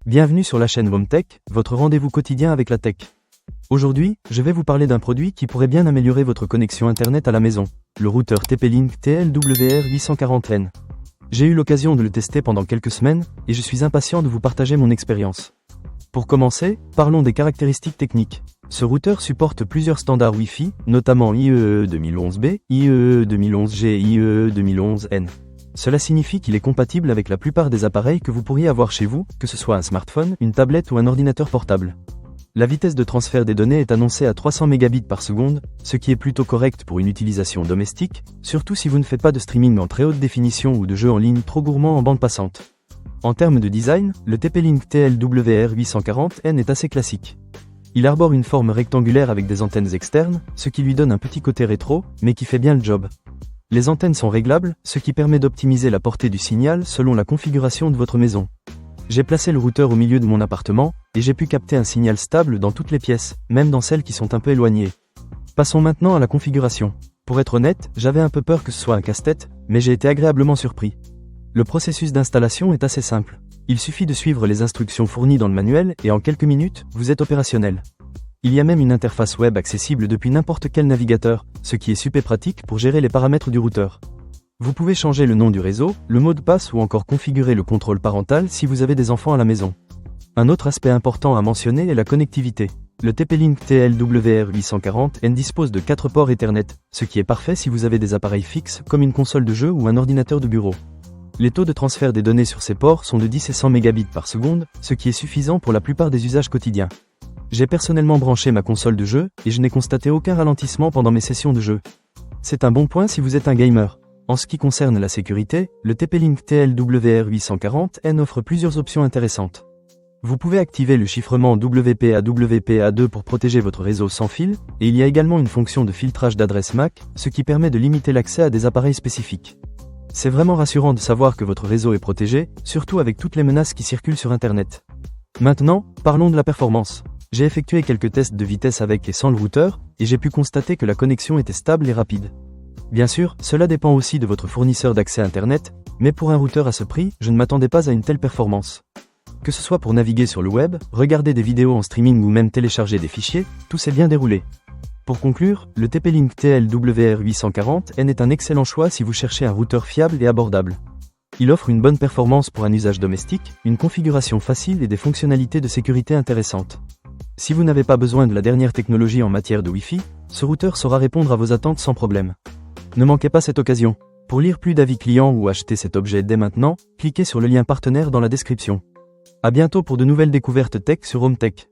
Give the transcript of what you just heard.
Bienvenue sur la chaîne Home Tech, votre rendez-vous quotidien avec la tech. Aujourd'hui, je vais vous parler d'un produit qui pourrait bien améliorer votre connexion internet à la maison, le routeur TP-Link TLWR840N. J'ai eu l'occasion de le tester pendant quelques semaines, et je suis impatient de vous partager mon expérience. Pour commencer, parlons des caractéristiques techniques. Ce routeur supporte plusieurs standards Wi-Fi, notamment IEEE 2011B, IEEE 2011G et IEEE 2011N. Cela signifie qu'il est compatible avec la plupart des appareils que vous pourriez avoir chez vous, que ce soit un smartphone, une tablette ou un ordinateur portable. La vitesse de transfert des données est annoncée à 300 Mbps, ce qui est plutôt correct pour une utilisation domestique, surtout si vous ne faites pas de streaming en très haute définition ou de jeux en ligne trop gourmands en bande passante. En termes de design, le TP-Link TLWR840N est assez classique. Il arbore une forme rectangulaire avec des antennes externes, ce qui lui donne un petit côté rétro, mais qui fait bien le job. Les antennes sont réglables, ce qui permet d'optimiser la portée du signal selon la configuration de votre maison. J'ai placé le routeur au milieu de mon appartement, et j'ai pu capter un signal stable dans toutes les pièces, même dans celles qui sont un peu éloignées. Passons maintenant à la configuration. Pour être honnête, j'avais un peu peur que ce soit un casse-tête, mais j'ai été agréablement surpris. Le processus d'installation est assez simple. Il suffit de suivre les instructions fournies dans le manuel et en quelques minutes, vous êtes opérationnel. Il y a même une interface web accessible depuis n'importe quel navigateur, ce qui est super pratique pour gérer les paramètres du routeur. Vous pouvez changer le nom du réseau, le mot de passe ou encore configurer le contrôle parental si vous avez des enfants à la maison. Un autre aspect important à mentionner est la connectivité. Le TP-Link TLWR840N dispose de 4 ports Ethernet, ce qui est parfait si vous avez des appareils fixes comme une console de jeu ou un ordinateur de bureau. Les taux de transfert des données sur ces ports sont de 10 et 100 Mbps, ce qui est suffisant pour la plupart des usages quotidiens. J'ai personnellement branché ma console de jeu, et je n'ai constaté aucun ralentissement pendant mes sessions de jeu. C'est un bon point si vous êtes un gamer. En ce qui concerne la sécurité, le TP-Link TLWR840N offre plusieurs options intéressantes. Vous pouvez activer le chiffrement WPA2 pour protéger votre réseau sans fil, et il y a également une fonction de filtrage d'adresse MAC, ce qui permet de limiter l'accès à des appareils spécifiques. C'est vraiment rassurant de savoir que votre réseau est protégé, surtout avec toutes les menaces qui circulent sur Internet. Maintenant, parlons de la performance. J'ai effectué quelques tests de vitesse avec et sans le routeur, et j'ai pu constater que la connexion était stable et rapide. Bien sûr, cela dépend aussi de votre fournisseur d'accès Internet, mais pour un routeur à ce prix, je ne m'attendais pas à une telle performance. Que ce soit pour naviguer sur le web, regarder des vidéos en streaming ou même télécharger des fichiers, tout s'est bien déroulé. Pour conclure, le TP-Link TLWR840N est un excellent choix si vous cherchez un routeur fiable et abordable. Il offre une bonne performance pour un usage domestique, une configuration facile et des fonctionnalités de sécurité intéressantes. Si vous n'avez pas besoin de la dernière technologie en matière de Wi-Fi, ce routeur saura répondre à vos attentes sans problème. Ne manquez pas cette occasion. Pour lire plus d'avis clients ou acheter cet objet dès maintenant, cliquez sur le lien partenaire dans la description. À bientôt pour de nouvelles découvertes tech sur Home Tech.